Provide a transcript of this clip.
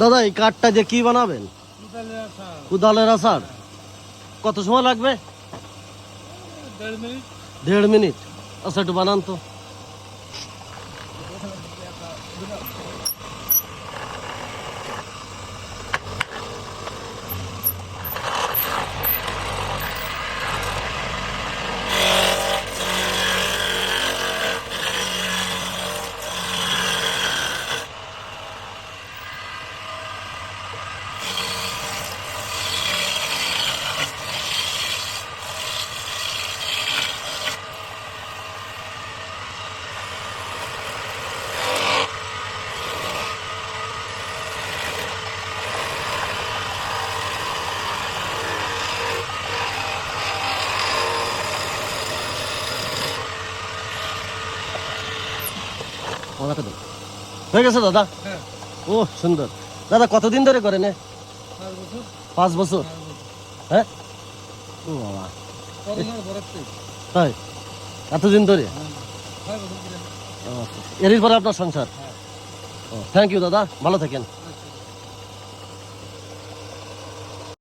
দাদা এই কাঠটা যে কি বানাবেন? কোদালের আচার। কুদালের আচার। কত সময় লাগবে? 1.5 মিনিট। 1.5 মিনিট। আচ্ছা একটু বানান তো। বানাতে দাও। হয়ে গেছে দাদা? হ্যাঁ। ও সুন্দর। দাদা কতদিন ধরে করেন? 5 বছর। 5 বছর। 5 বছর। হ্যাঁ। ও বাবা, করোনার পরেতে। তাই এতদিন ধরে? হ্যাঁ। 5 বছর ধরে। এরই পরে আপনার সংসার? হ্যাঁ। ও থ্যাংক ইউ দাদা, ভালো থাকেন।